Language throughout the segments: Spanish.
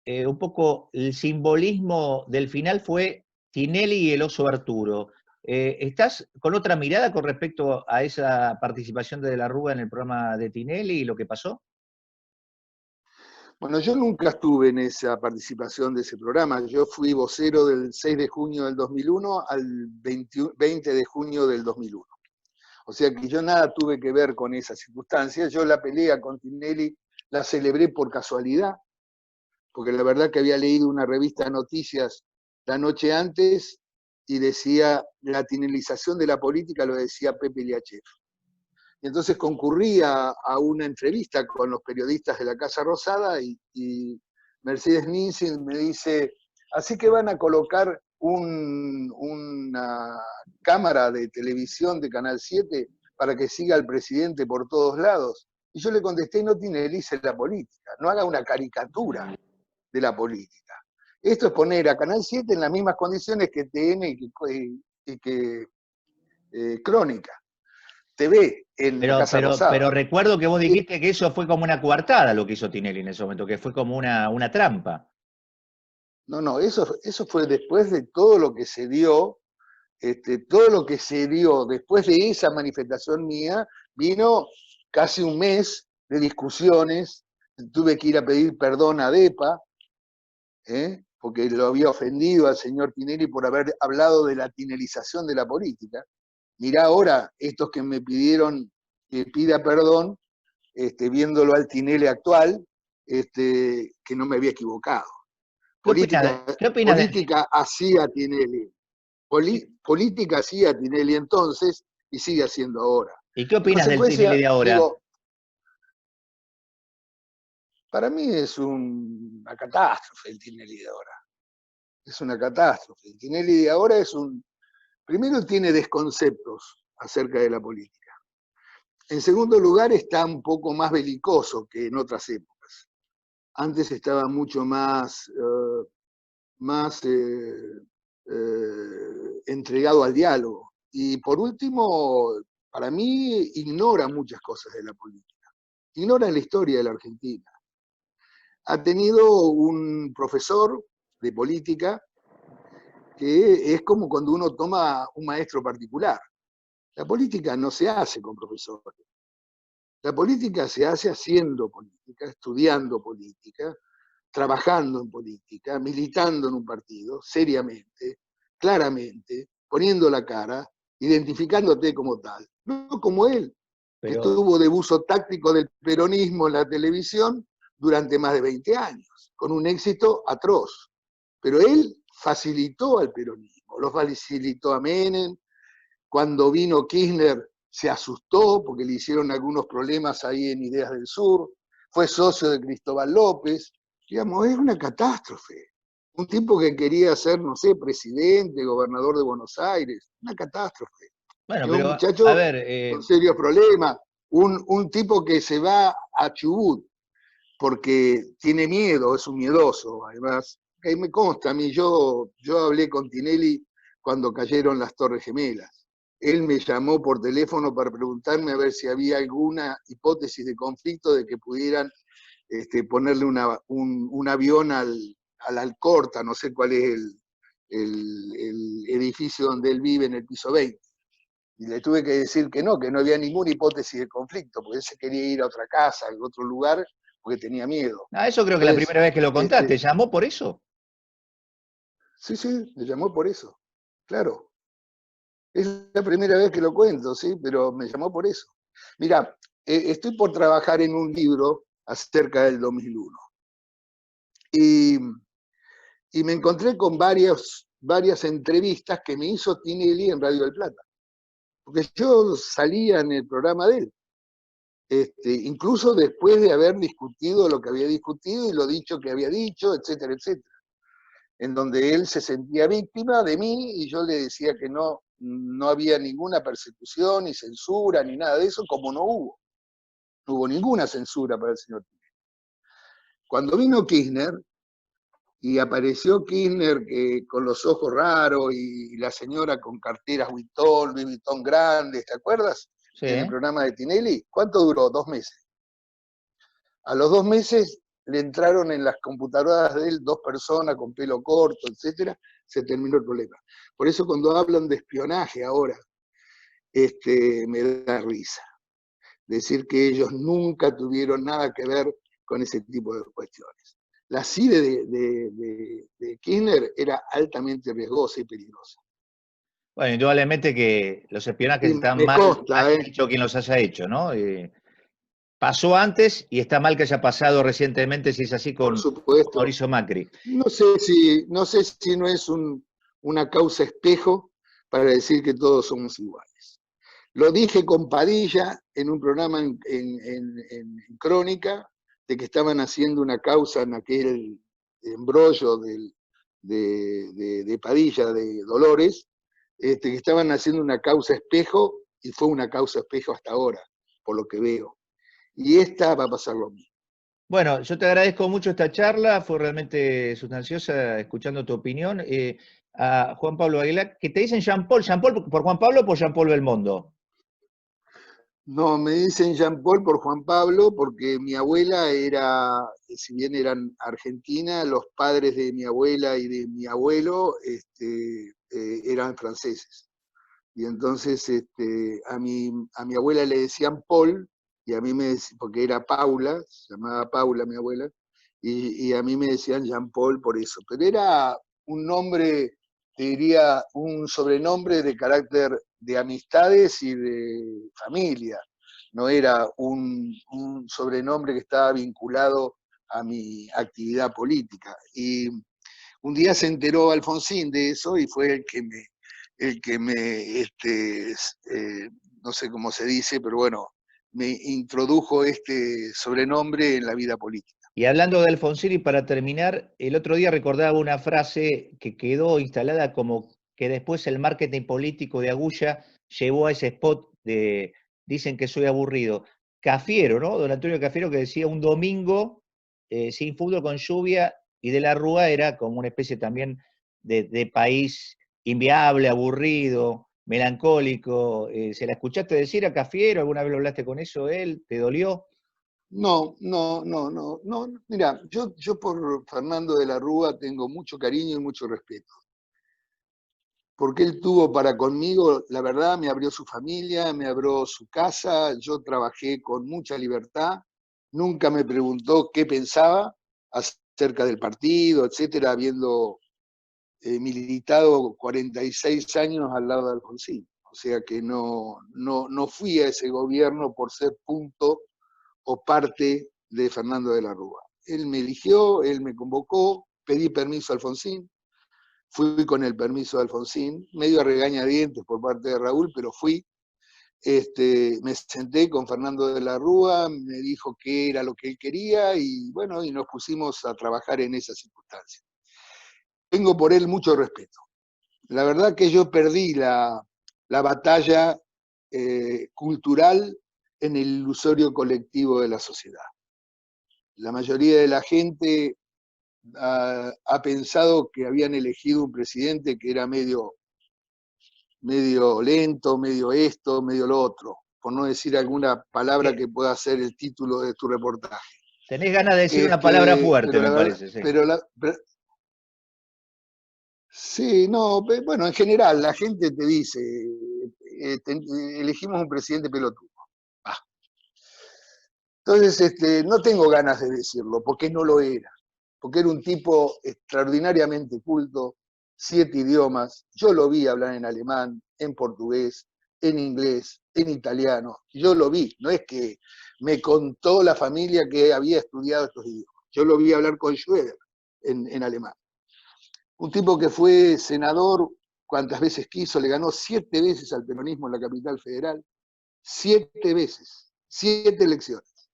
un poco el simbolismo del final fue Tinelli y el oso Arturo. ¿Estás con otra mirada con respecto a esa participación de la Rúa en el programa de Tinelli y lo que pasó? Bueno, yo nunca estuve en esa participación de ese programa. Yo fui vocero del 6 de junio del 2001 al 20 de junio del 2001. O sea que yo nada tuve que ver con esa circunstancia. Yo la pelea con Tinelli la celebré por casualidad, porque la verdad que había leído una revista de noticias la noche antes y decía la tinelización de la política, lo decía Pepe Liachev. Y entonces concurrí a una entrevista con los periodistas de la Casa Rosada y Mercedes Ninsin me dice, así que van a colocar una cámara de televisión de Canal 7 para que siga al presidente por todos lados. Y yo le contesté, no tinelice la política, no haga una caricatura de la política. Esto es poner a Canal 7 en las mismas condiciones que TN y que Crónica. TV en la Casa Pero Rosada. recuerdo que vos dijiste que eso fue como una coartada lo que hizo Tinelli en ese momento, que fue como una trampa. No, eso fue después de todo lo que se dio, todo lo que se dio después de esa manifestación mía, vino casi un mes de discusiones, tuve que ir a pedir perdón a DEPA, porque lo había ofendido al señor Tinelli por haber hablado de la tinelización de la política. Mirá ahora estos que me pidieron que pida perdón, viéndolo al Tinelli actual, que no me había equivocado. ¿Qué opinas Política hacía Tinelli. Política hacía Tinelli entonces y sigue haciendo ahora. y qué En opinas del Tinelli consecuencia, de ahora? digo, para mí es una catástrofe el Tinelli de ahora. Es una catástrofe. El Tinelli de ahora primero tiene desconceptos acerca de la política. En segundo lugar, está un poco más belicoso que en otras épocas. Antes estaba mucho más entregado al diálogo. Y por último, para mí, ignora muchas cosas de la política. Ignora la historia de la Argentina. Ha tenido un profesor de política que es como cuando uno toma un maestro particular. La política no se hace con profesores. La política se hace haciendo política, estudiando política, trabajando en política, militando en un partido, seriamente, claramente, poniendo la cara, identificándote como tal. No como él, que Pero, estuvo de buzo táctico del peronismo en la televisión durante más de 20 años, con un éxito atroz. Pero él facilitó al peronismo, lo facilitó a Menem. Cuando vino Kirchner se asustó porque le hicieron algunos problemas ahí en Ideas del Sur, fue socio de Cristóbal López, digamos, es una catástrofe. Un tipo que quería ser, no sé, presidente, gobernador de Buenos Aires, una catástrofe. bueno, Es un pero a muchacho ver, con serios problemas, un tipo que se va a Chubut porque tiene miedo, es un miedoso, además. Me consta a mí, yo hablé con Tinelli cuando cayeron las Torres Gemelas. Él me llamó por teléfono para preguntarme a ver si había alguna hipótesis de conflicto de que pudieran ponerle un avión al Alcorta, no sé cuál es el edificio donde él vive en el piso 20. Y le tuve que decir que no había ninguna hipótesis de conflicto, porque él se quería ir a otra casa, a otro lugar, porque tenía miedo. eso creo que es la Entonces, primera vez que lo contaste, ¿llamó por eso? sí, me llamó por eso, claro. Es la primera vez que lo cuento, sí, pero me llamó por eso. Mira, estoy por trabajar en un libro acerca del 2001. Y, y me encontré con varias entrevistas que me hizo Tinelli en Radio del Plata. Porque yo salía en el programa de él. Incluso después de haber discutido lo que había discutido y lo dicho que había dicho, etcétera, etcétera. En donde él se sentía víctima de mí y yo le decía que no había ninguna persecución, ni censura, ni nada de eso, como no hubo. No hubo ninguna censura para el señor Kirchner. Cuando vino Kirchner, y apareció Kirchner con los ojos raros y la señora con carteras Louis Vuitton grandes, ¿te acuerdas? Sí. En el programa de Tinelli, ¿cuánto duró? 2 meses. A los 2 meses le entraron en las computadoras de él 2 personas con pelo corto, etcétera, se terminó el problema. Por eso cuando hablan de espionaje ahora, me da risa. Decir que ellos nunca tuvieron nada que ver con ese tipo de cuestiones. La CIDE de Kirchner era altamente riesgosa y peligrosa. Bueno, indudablemente que los espionajes Y están me mal, consta, haya hecho quien los haya hecho, ¿no? Pasó antes y está mal que haya pasado recientemente, si es así, por con supuesto. Mauricio Macri. No sé si no es una causa espejo para decir que todos somos iguales. Lo dije con Padilla en un programa en Crónica, de que estaban haciendo una causa en aquel embrollo de Padilla, de Dolores, que estaban haciendo una causa espejo, y fue una causa espejo hasta ahora, por lo que veo. Y esta va a pasar lo mismo. Bueno, yo te agradezco mucho esta charla, fue realmente sustanciosa escuchando tu opinión. A Juan Pablo Aguilar, que te dicen Jean Paul por Juan Pablo o por Jean Paul Belmondo. No, me dicen Jean Paul por Juan Pablo, porque mi abuela era, si bien eran argentina, los padres de mi abuela y de mi abuelo eran franceses. Y entonces a mi abuela le decían Paul, y a mí porque era Paula, se llamaba Paula mi abuela, y a mí me decían Jean Paul por eso. Pero era un nombre, te diría, un sobrenombre de carácter de amistades y de familia. No era un sobrenombre que estaba vinculado a mi actividad política. Y un día se enteró Alfonsín de eso y fue el que me no sé cómo se dice, pero bueno, me introdujo este sobrenombre en la vida política. Y hablando de Alfonsín, y para terminar, el otro día recordaba una frase que quedó instalada como que después el marketing político de Agulla llevó a ese spot de dicen que soy aburrido. Cafiero, ¿no? Don Antonio Cafiero, que decía un domingo sin fútbol con lluvia, y de la Rúa era como una especie también de país inviable, aburrido, melancólico. ¿Se la escuchaste decir a Cafiero? ¿Alguna vez lo hablaste con eso él? ¿Te dolió? No. Mira, yo por Fernando de la Rúa tengo mucho cariño y mucho respeto. Porque él tuvo para conmigo, la verdad, me abrió su familia, me abrió su casa, yo trabajé con mucha libertad, nunca me preguntó qué pensaba acerca del partido, etcétera, habiendo militado 46 años al lado de Alfonsín. O sea que no fui a ese gobierno por ser punto o parte de Fernando de la Rúa. Él me eligió, él me convocó, pedí permiso a Alfonsín, fui con el permiso de Alfonsín, medio a regañadientes por parte de Raúl, pero fui. Me senté con Fernando de la Rúa, me dijo qué era lo que él quería y bueno, y nos pusimos a trabajar en esas circunstancias. Tengo por él mucho respeto. La verdad que yo perdí la batalla cultural en el ilusorio colectivo de la sociedad. La mayoría de la gente ha pensado que habían elegido un presidente que era medio lento, medio esto, medio lo otro, por no decir alguna palabra que pueda ser el título de tu reportaje. Tenés ganas de decir una palabra fuerte, Pero me la verdad, parece, sí. Sí, no, bueno, en general la gente te dice, elegimos un presidente pelotudo. Ah. Entonces, no tengo ganas de decirlo, porque no lo era, porque era un tipo extraordinariamente culto, 7 idiomas, yo lo vi hablar en alemán, en portugués, en inglés, en italiano, yo lo vi, no es que me contó la familia que había estudiado estos idiomas, yo lo vi hablar con Schroeder en alemán. Un tipo que fue senador cuantas veces quiso, le ganó 7 veces al peronismo en la capital federal, 7 veces, 7 elecciones.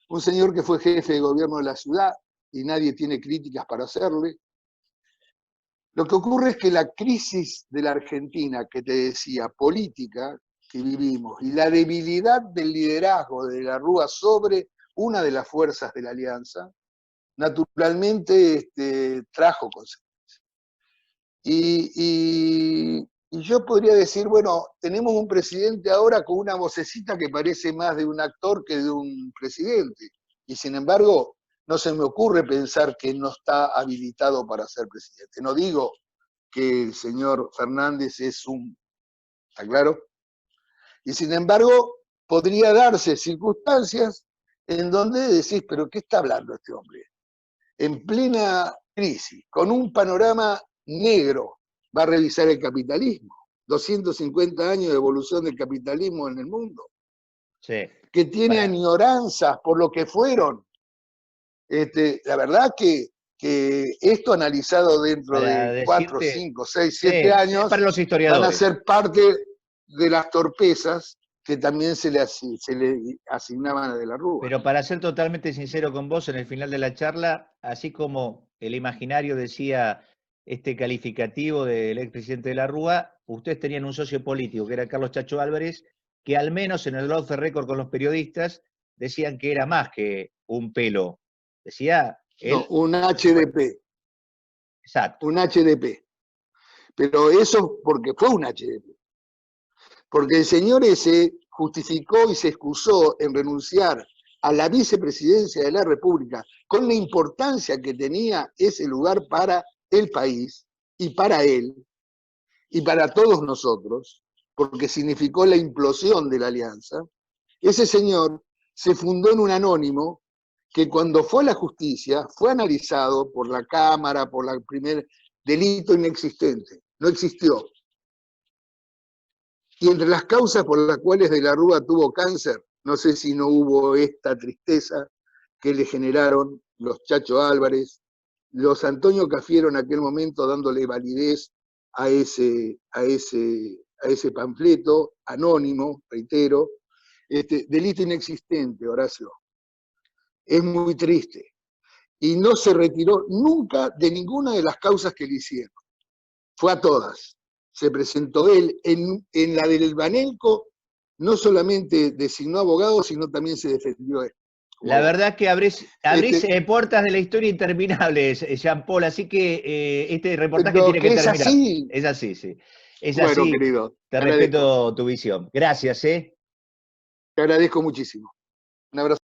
Un señor que fue jefe de gobierno de la ciudad y nadie tiene críticas para hacerle. Lo que ocurre es que la crisis de la Argentina, que te decía, política, que vivimos, y la debilidad del liderazgo de la Rúa sobre una de las fuerzas de la alianza, naturalmente trajo consecuencias. Y yo podría decir, bueno, tenemos un presidente ahora con una vocecita que parece más de un actor que de un presidente. Y sin embargo, no se me ocurre pensar que no está habilitado para ser presidente. No digo que el señor Fernández es un, ¿está claro? Y sin embargo, podría darse circunstancias en donde decís, pero ¿qué está hablando este hombre? En plena crisis, con un panorama negro, va a revisar el capitalismo. 250 años de evolución del capitalismo en el mundo. Sí. Que tiene añoranzas por lo que fueron. La verdad que esto analizado dentro de 4, 5, 6, 7 años, para los historiadores, van a ser parte de las torpezas que también se le asignaban a De la Rúa. Pero para ser totalmente sincero con vos, en el final de la charla, así como el imaginario decía este calificativo del expresidente de la Rúa, ustedes tenían un socio político, que era Carlos Chacho Álvarez, que al menos en el off the record con los periodistas decían que era más que un pelo. Decía él. No, un HDP. Exacto. Un HDP. Pero eso porque fue un HDP. Porque el señor ese justificó y se excusó en renunciar a la vicepresidencia de la República con la importancia que tenía ese lugar para el país y para él y para todos nosotros, porque significó la implosión de la alianza. Ese señor se fundó en un anónimo que cuando fue a la justicia fue analizado por la Cámara, por el primer delito inexistente, no existió. Y entre las causas por las cuales De la Rúa tuvo cáncer, no sé si no hubo esta tristeza que le generaron los Chacho Álvarez, los Antonio Cafiero en aquel momento dándole validez a ese panfleto anónimo, reitero, delito inexistente, Horacio. Es muy triste. Y no se retiró nunca de ninguna de las causas que le hicieron. Fue a todas. Se presentó él en la del Banelco, no solamente designó abogado, sino también se defendió él. La verdad que abrís puertas de la historia interminables, Jean Paul, así que este reportaje tiene que terminar. Así. Es así, sí. Es bueno, así. Querido, te respeto tu visión. Gracias, Te agradezco muchísimo. Un abrazo.